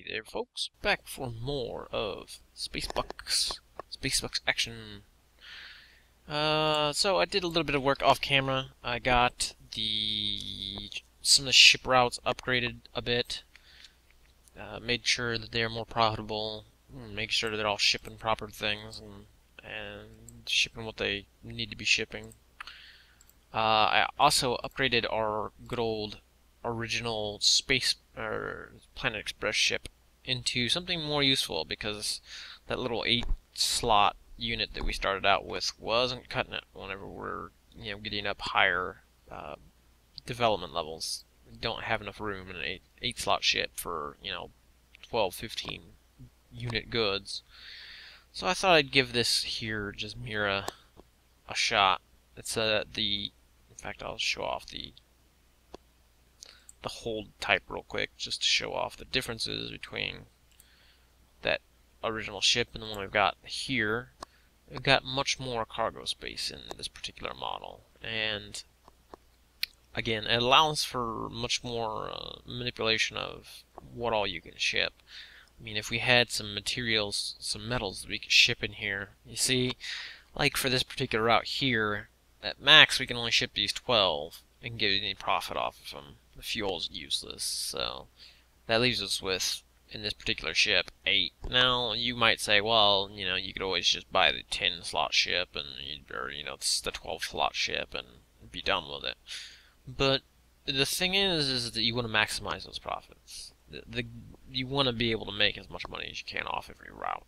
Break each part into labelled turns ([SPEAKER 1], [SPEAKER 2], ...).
[SPEAKER 1] Hey there folks, back for more of Spacebucks action. So I did a little bit of work off camera. I got some of the ship routes upgraded a bit, made sure that they're more profitable, make sure that they're all shipping proper things and shipping what they need to be shipping. I also upgraded our good old original Planet Express ship into something more useful, because that little 8-slot unit that we started out with wasn't cutting it whenever we're getting up higher development levels. We don't have enough room in an 8-slot ship for 12, 15 unit goods. So I thought I'd give this here just Mira a shot. It's in fact, I'll show off the hold type real quick, just to show off the differences between that original ship and the one we've got here. We've got much more cargo space in this particular model, and again, it allows for much more manipulation of what all you can ship. I mean, if we had some materials, some metals that we could ship in here, you see, like for this particular route here, at max we can only ship these 12 and get any profit off of them. The fuel is useless, so that leaves us with, in this particular ship, 8. Now, you might say, well, you could always just buy the 10-slot ship, or the 12-slot ship, and be done with it. But the thing is that you want to maximize those profits. You want to be able to make as much money as you can off every route.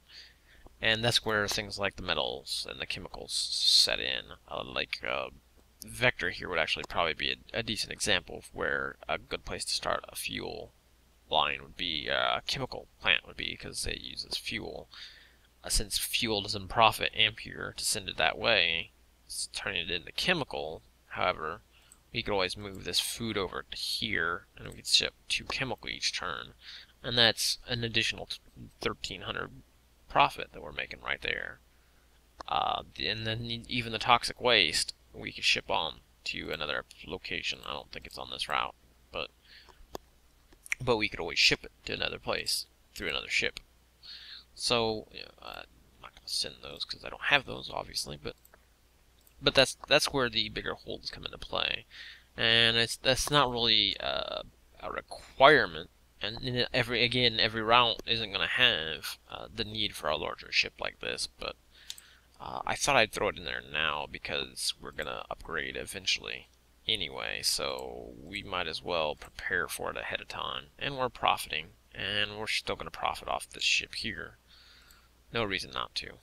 [SPEAKER 1] And that's where things like the metals and the chemicals set in. Vector here would actually probably be a decent example of where a good place to start a fuel line would be, a chemical plant would be, because it uses fuel. Since fuel doesn't profit Ampere to send it that way, it's turning it into chemical. However, we could always move this food over to here, and we could ship 2 chemical each turn, and that's an additional 1,300 profit that we're making right there. And then even the toxic waste we could ship on to another location. I don't think it's on this route, but we could always ship it to another place through another ship. So I'm not going to send those because I don't have those, obviously, but that's where the bigger holds come into play, and that's not really a requirement. And every route isn't going to have the need for a larger ship like this, but I thought I'd throw it in there now because we're going to upgrade eventually anyway, so we might as well prepare for it ahead of time. And we're profiting, and we're still going to profit off this ship here. No reason not to.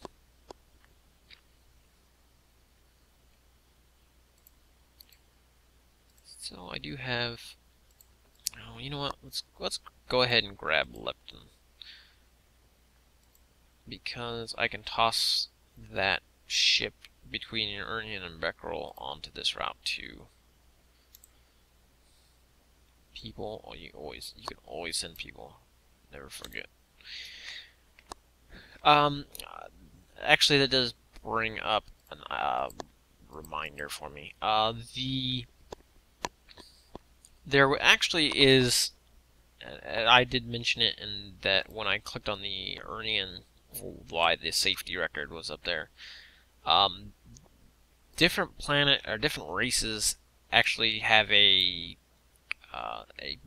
[SPEAKER 1] So I do have... Oh, you know what? Let's go ahead and grab Lepton, because I can toss that ship between Urnian and Becquerel onto this route too. People, you can always send people. Never forget. Actually, that does bring up a reminder for me. There actually is, I did mention it in that when I clicked on the Urnian, why the safety record was up there. Different planet or different races actually have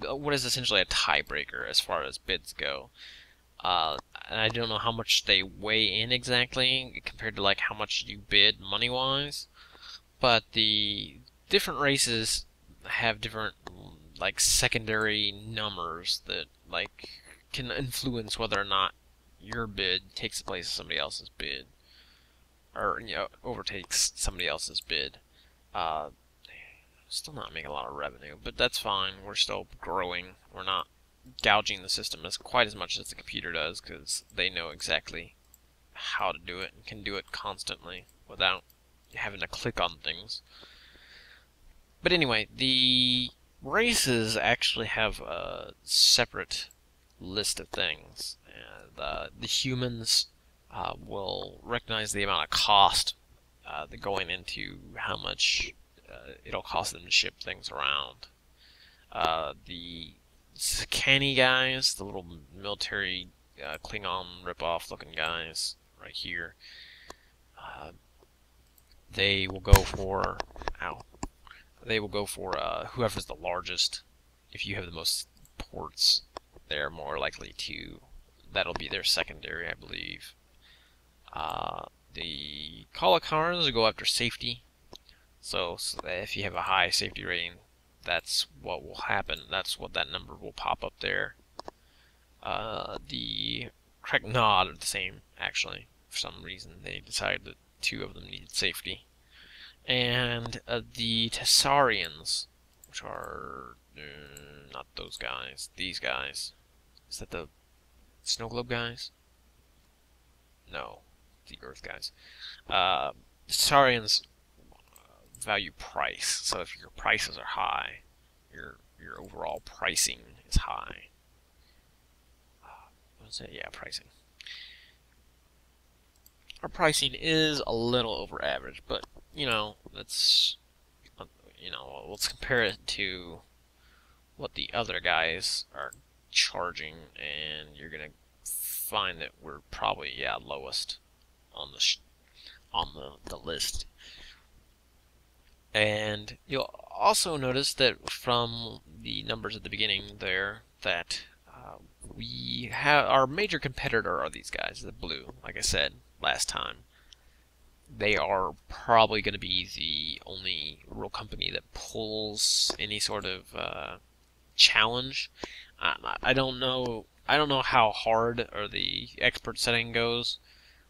[SPEAKER 1] what is essentially a tiebreaker as far as bids go. And I don't know how much they weigh in exactly compared to like how much you bid money-wise, but the different races have different like secondary numbers that like can influence whether or not your bid takes the place of somebody else's bid, or overtakes somebody else's bid. Still not making a lot of revenue, but that's fine. We're still growing. We're not gouging the system quite as much as the computer does, because they know exactly how to do it and can do it constantly without having to click on things. But anyway, the races actually have a separate list of things. The humans will recognize the amount of cost going into how much it'll cost them to ship things around. The canny guys, the little military Klingon ripoff looking guys right here. Uh, they will go for ow. They will go for whoever's the largest. If you have the most ports, they're more likely to. That'll be their secondary, I believe. The Kalakars go after safety. So if you have a high safety rating, that's what will happen. That's what that number will pop up there. The Kreknod are the same, actually. For some reason, they decided that two of them needed safety. And the Tessarians, which are not those guys, these guys. Is that the Snow Globe guys? No, the Earth guys. Tessarians value price, so if your prices are high, your overall pricing is high. What is it? Yeah, pricing. Our pricing is a little over average, but let's compare it to what the other guys are charging, and you're gonna find that we're probably lowest on the list. And you'll also notice that from the numbers at the beginning there that we have our major competitor are these guys, the blue. Like I said last time, they are probably going to be the only real company that pulls any sort of challenge. I don't know. I don't know how hard or the expert setting goes,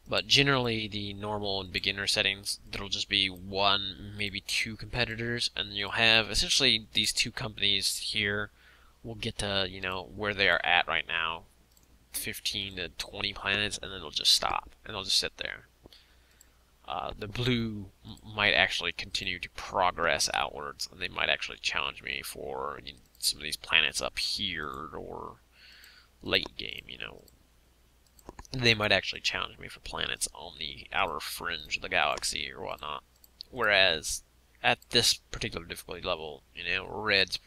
[SPEAKER 1] but generally the normal and beginner settings, there'll just be one, maybe two competitors, and you'll have essentially these two companies here will get to where they are at right now, 15 to 20 planets, and then they'll just stop and they'll just sit there. The blue might actually continue to progress outwards, and they might actually challenge me for some of these planets up here or late game. They might actually challenge me for planets on the outer fringe of the galaxy or whatnot. Whereas at this particular difficulty level, red's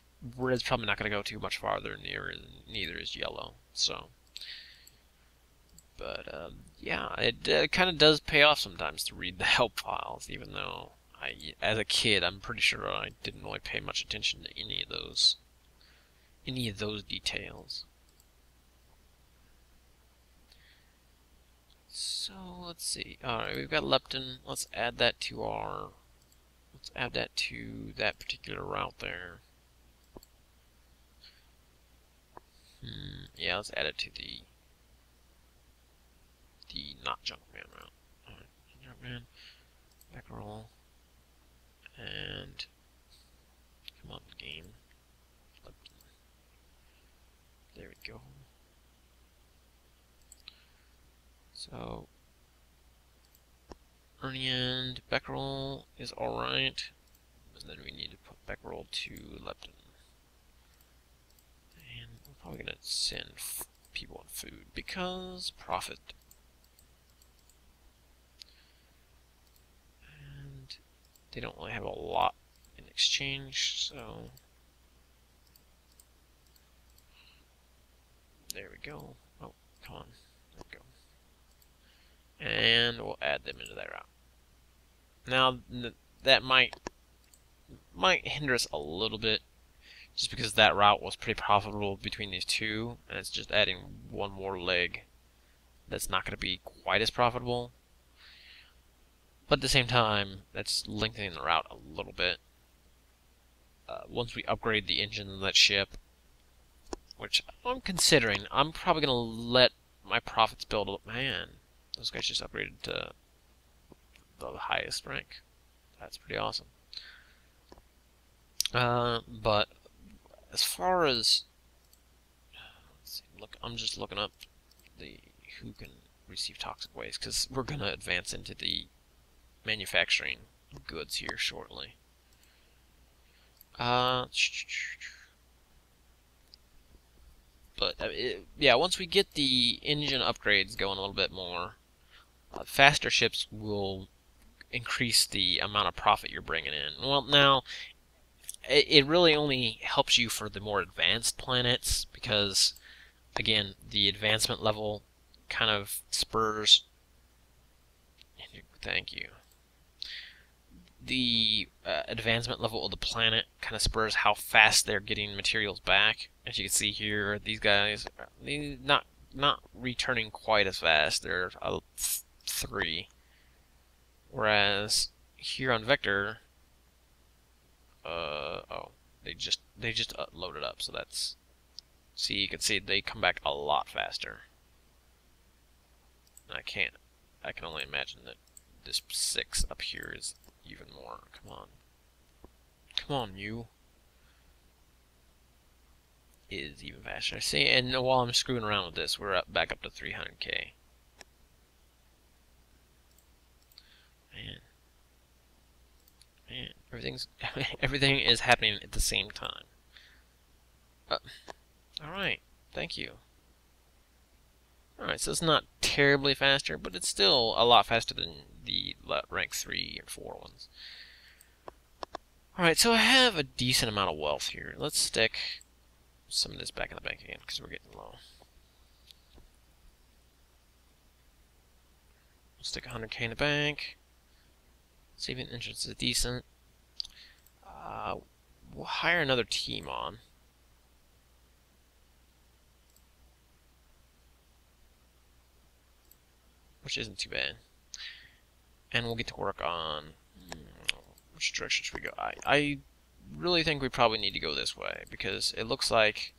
[SPEAKER 1] probably not going to go too much farther, neither is yellow. So. But, yeah, it kind of does pay off sometimes to read the help files, even though as a kid, I'm pretty sure I didn't really pay much attention to any of those details. So, let's see. Alright, we've got leptin. Let's add that to that particular route there. Yeah, let's add it to the not Junkman route. Alright, Junkman, back roll, and come on, game. There we go. So, Erniand, Becquerel is alright, and then we need to put Becquerel to leptin. And we're probably going to send people on food, because profit. And they don't really have a lot in exchange, so there we go. Oh, come on. There we go. And we'll add them into that route. Now, that might hinder us a little bit, just because that route was pretty profitable between these two, and it's just adding one more leg that's not going to be quite as profitable. But at the same time, that's lengthening the route a little bit. Once we upgrade the engine of that ship, which I'm considering, I'm probably going to let my profits build up. Man, those guys just upgraded to the highest rank. That's pretty awesome. But as far as let's see, I'm just looking up who can receive toxic waste, because we're going to advance into the manufacturing goods here shortly. But yeah, once we get the engine upgrades going a little bit more, faster ships will increase the amount of profit you're bringing in. Well, now, it really only helps you for the more advanced planets because, again, the advancement level kind of spurs. Thank you. The advancement level of the planet kind of spurs how fast they're getting materials back. As you can see here, these guys, not returning quite as fast. They're 3, whereas here on Vector, oh, they just loaded up. So that's, see, you can see they come back a lot faster. And I can only imagine that this 6 up here is even more. Come on. Come on, you. Is even faster. See, and while I'm screwing around with this, we're back up to 300k. Man, everything is happening at the same time. All right, thank you. All right, so it's not terribly faster, but it's still a lot faster than the rank 3 and 4 ones. All right, so I have a decent amount of wealth here. Let's stick some of this back in the bank again because we're getting low. We'll stick 100k in the bank. Saving interest is decent. We'll hire another team on. Which isn't too bad. And we'll get to work on which direction should we go. I really think we probably need to go this way because it looks like,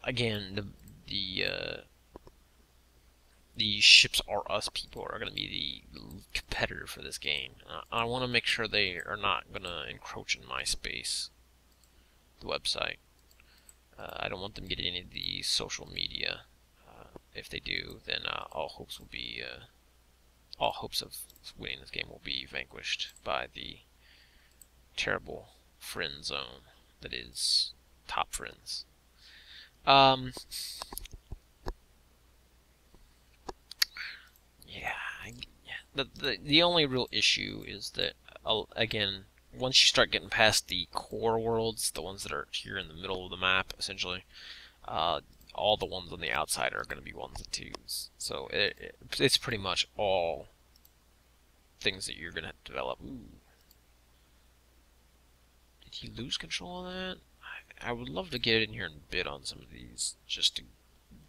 [SPEAKER 1] again, the ships are us people are going to be the competitor for this game. I want to make sure they are not going to encroach in my space, the website. I don't want them getting any of the social media. If they do, then all hopes of winning this game will be vanquished by the terrible friend zone that is Top Friends. The only real issue is that, again, once you start getting past the core worlds, the ones that are here in the middle of the map, essentially, all the ones on the outside are going to be 1s and 2s. So it's pretty much all things that you're going to develop. Ooh. Did he lose control of that? I would love to get in here and bid on some of these just to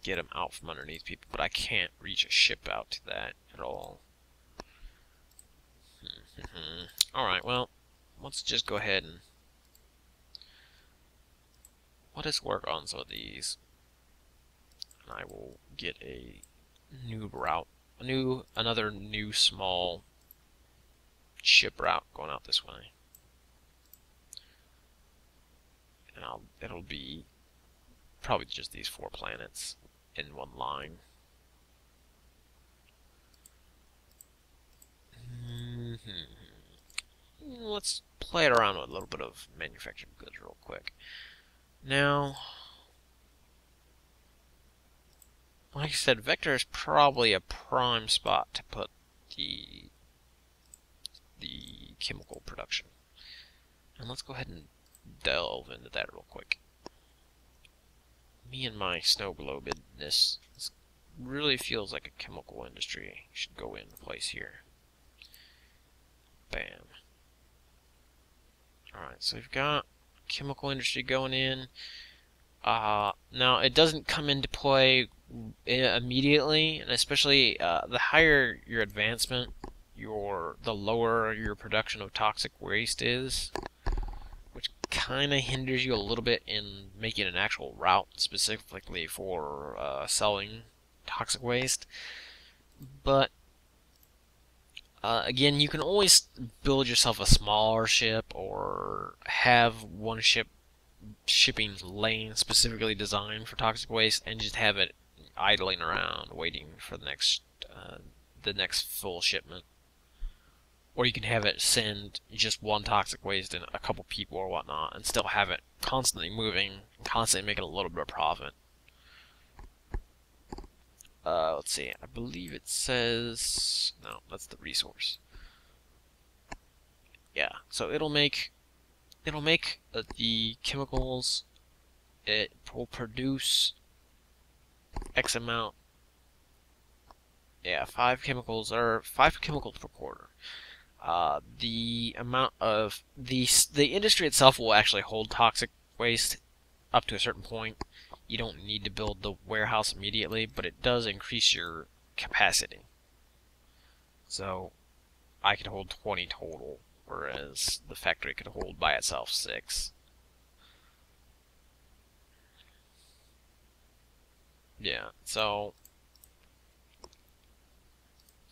[SPEAKER 1] get them out from underneath people, but I can't reach a ship out to that at all. Alright, well, let's just go ahead and let us work on some of these. And I will get a new route, another new small ship route going out this way. And it'll be probably just these 4 planets in one line. Let's play it around with a little bit of manufactured goods real quick. Now, like I said, Vector is probably a prime spot to put the chemical production. And let's go ahead and delve into that real quick. Me and my snow globedness, this really feels like a chemical industry should go into place here. Bam. Alright, so we've got chemical industry going in. Now, it doesn't come into play immediately, and especially the higher your advancement, the lower your production of toxic waste is, which kind of hinders you a little bit in making an actual route specifically for selling toxic waste. But again, you can always build yourself a smaller ship or have one shipping lane specifically designed for toxic waste and just have it idling around waiting for the next full shipment. Or you can have it send just one toxic waste and a couple people or whatnot and still have it constantly moving, constantly making a little bit of profit. Let's see, I believe it says, no, that's the resource. yeah, so it'll make the chemicals. It will produce X amount. Yeah, five chemicals per quarter. The amount of the industry itself will actually hold toxic waste up to a certain point. You don't need to build the warehouse immediately, but it does increase your capacity. So I could hold 20 total, whereas the factory could hold by itself 6. Yeah, so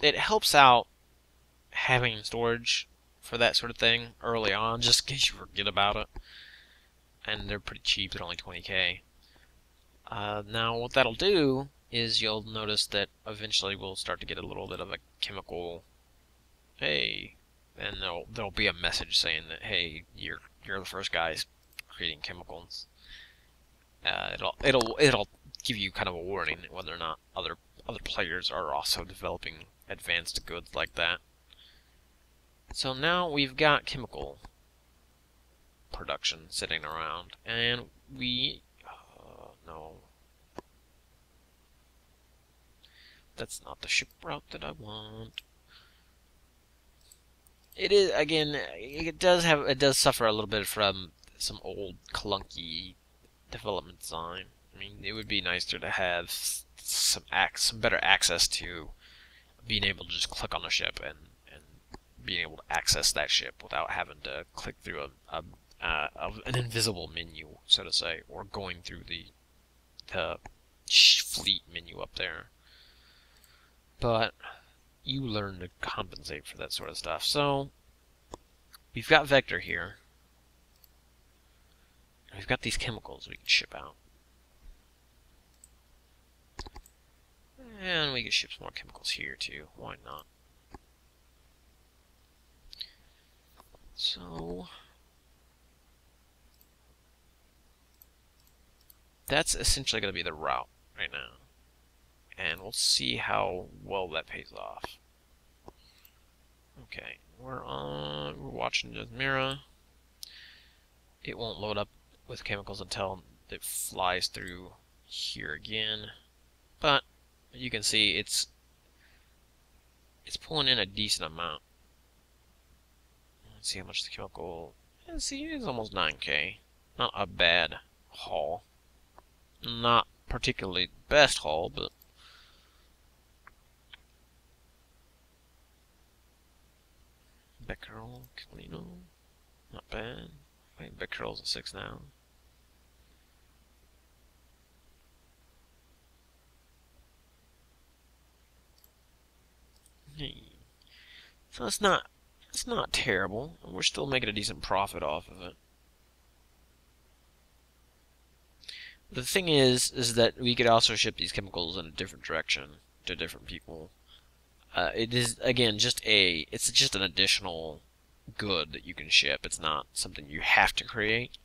[SPEAKER 1] it helps out having storage for that sort of thing early on, just in case you forget about it. And they're pretty cheap, they're only 20k. Now, what that'll do is you'll notice that eventually we'll start to get a little bit of a chemical, hey, and there'll be a message saying that, hey, you're the first guys creating chemicals. It'll give you kind of a warning whether or not other players are also developing advanced goods like that. So now we've got chemical production sitting around, and no, that's not the ship route that I want. It is, again, it does suffer a little bit from some old clunky development design. I mean, it would be nicer to have some better access to being able to just click on a ship and being able to access that ship without having to click through an invisible menu, so to say, or going through the fleet menu up there. But you learn to compensate for that sort of stuff. So we've got Vector here. We've got these chemicals we can ship out. And we can ship some more chemicals here too. Why not? So that's essentially going to be the route right now. And we'll see how well that pays off. Okay, we're watching Jasmira. It won't load up with chemicals until it flies through here again. But you can see it's pulling in a decent amount. Let's see how much the chemical. See, it's almost 9k. Not a bad haul. Not particularly the best haul, but Becquerel, Calino, not bad. Wait, Becquerel's a 6 now. Hey. So it's not terrible. We're still making a decent profit off of it. The thing is that we could also ship these chemicals in a different direction to different people. It is, again, it's just an additional good that you can ship. It's not something you have to create.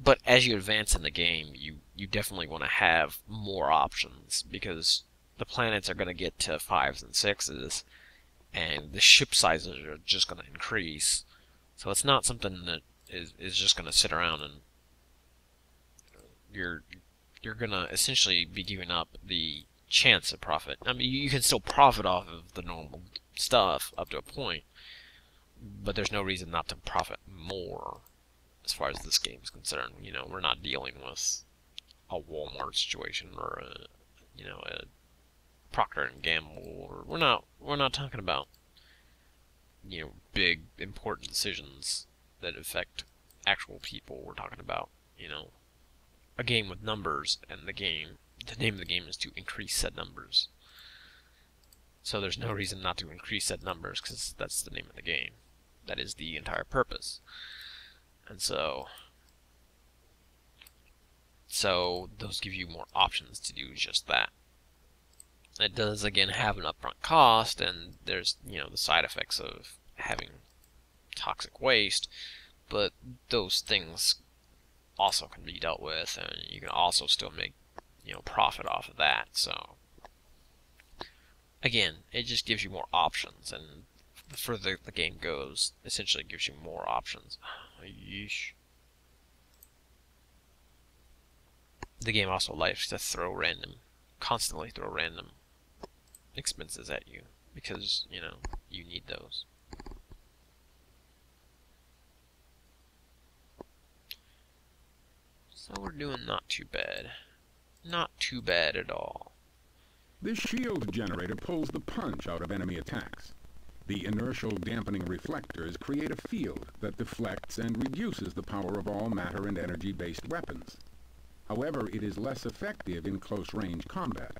[SPEAKER 1] But as you advance in the game, you definitely want to have more options, because the planets are going to get to 5s and 6s, and the ship sizes are just going to increase. So it's not something that is just going to sit around and you're going to essentially be giving up the chance of profit. I mean, you can still profit off of the normal stuff up to a point, but there's no reason not to profit more as far as this game is concerned. You know, we're not dealing with a Walmart situation or a Procter and Gamble, or we're not talking about big important decisions that affect actual people. We're talking about a game with numbers, and the name of the game is to increase said numbers. So there's no reason not to increase said numbers, because that's the name of the game. That is the entire purpose. And so those give you more options to do just that. It does, again, have an upfront cost, and there's, the side effects of having toxic waste, but those things also can be dealt with, and you can also still make, profit off of that. So, again, it just gives you more options, and the further the game goes, essentially gives you more options. Yeesh. The game also likes to constantly throw random expenses at you because, you know, you need those. So we're doing not too bad. Not too bad at all.
[SPEAKER 2] This shield generator pulls the punch out of enemy attacks. The inertial dampening reflectors create a field that deflects and reduces the power of all matter and energy-based weapons. However, it is less effective in close-range combat.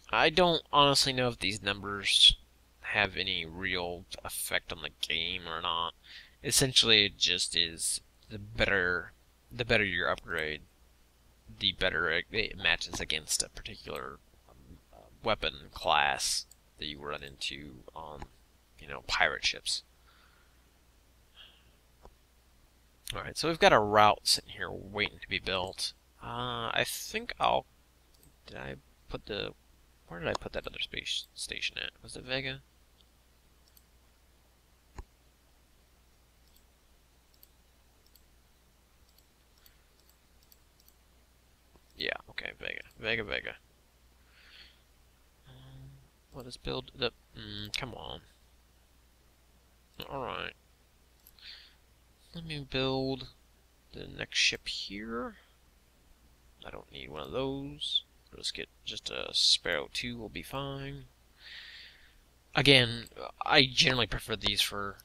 [SPEAKER 1] I don't honestly know if these numbers have any real effect on the game or not. Essentially, it just is the better your upgrade, the better it matches against a particular weapon class that you run into on, you know, pirate ships. Alright, so we've got a route sitting here waiting to be built. I think I'll... Where did I put that other space station at? Was it Vega? Yeah, okay, Vega. Let us build the... come on. Alright. Let me build the next ship here. I don't need one of those. Let's get just a Sparrow 2 will be fine. Again, I generally prefer these for...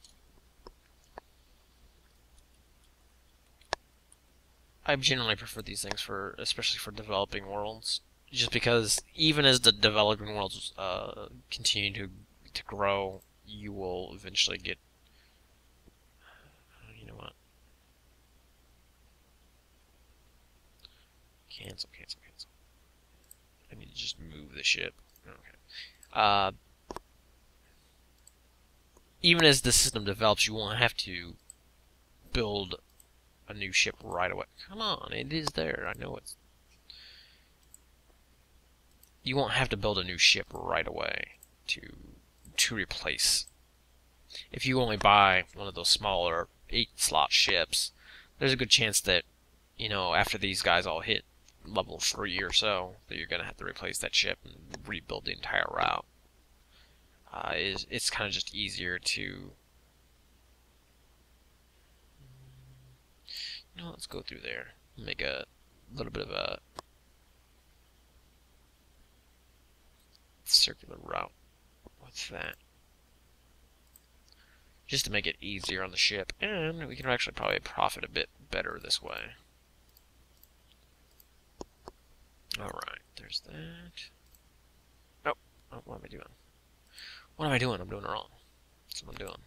[SPEAKER 1] I generally prefer these things for, especially for developing worlds. Just because even as the developing worlds continue to grow, you will eventually get... You know what? Cancel. I need to just move the ship. Okay. Even as the system develops, you won't have to build a new ship right away. Come on, it is there. I know it's... You won't have to build a new ship right away to replace. If you only buy one of those smaller 8-slot ships, there's a good chance that, you know, after these guys all hit level 3 or so, that you're going to have to replace that ship and rebuild the entire route. It's kind of just easier to... You know, let's go through there. Make a little bit of a circular route with that. Just to make it easier on the ship, and we can actually probably profit a bit better this way. Alright, there's that. Oh, what am I doing? What am I doing? I'm doing it wrong. That's what I'm doing.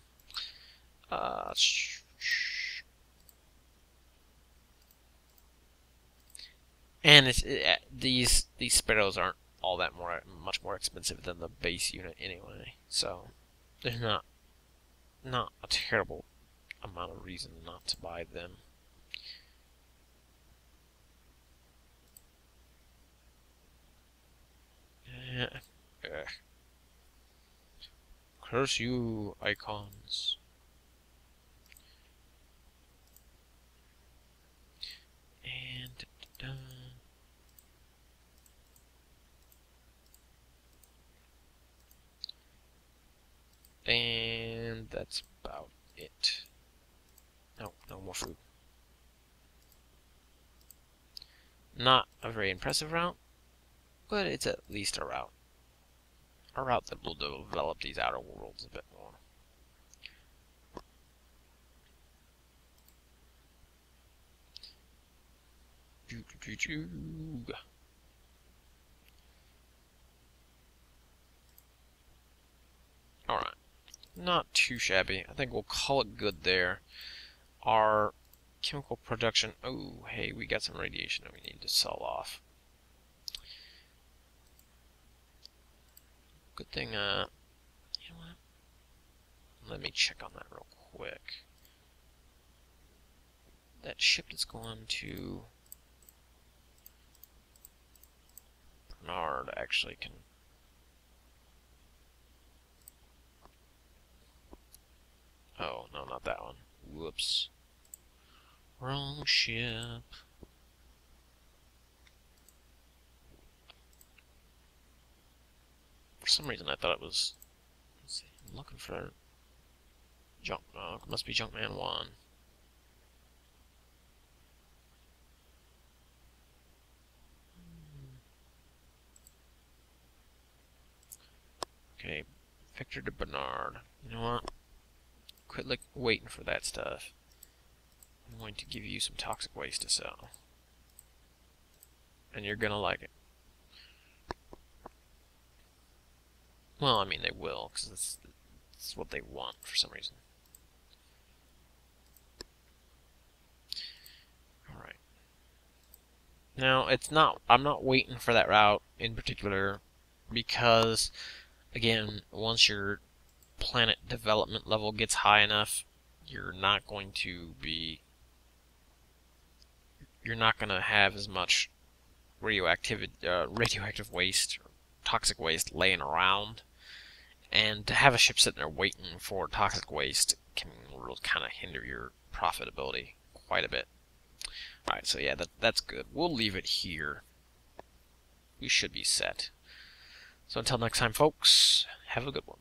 [SPEAKER 1] And these sparrows aren't all that much more expensive than the base unit anyway, so there's not a terrible amount of reason not to buy them. Curse you, icons. And and that's about it. No more food. Not a very impressive route, but it's at least a route. A route that will develop these outer worlds a bit more. Alright. Not too shabby. I think we'll call it good there. Our chemical production... Oh, hey, we got some radiation that we need to sell off. Good thing, you know what? Let me check on that real quick. That ship is going to... Bernard actually can... Oh, no, not that one. Whoops. Wrong ship. For some reason I thought it was... Let's see, I'm looking for... Junk... Oh, it must be Junkman 1. Okay, Victor de Bernard. You know what? Quit waiting for that stuff. I'm going to give you some toxic waste to sell. And you're gonna like it. Well, I mean, they will, because it's what they want for some reason. Alright. Now, I'm not waiting for that route in particular, because, again, once your planet development level gets high enough, you're not going to have as much radioactive waste, or toxic waste laying around. And to have a ship sitting there waiting for toxic waste can really kind of hinder your profitability quite a bit. Alright, so yeah, that's good. We'll leave it here. We should be set. So until next time, folks, have a good one.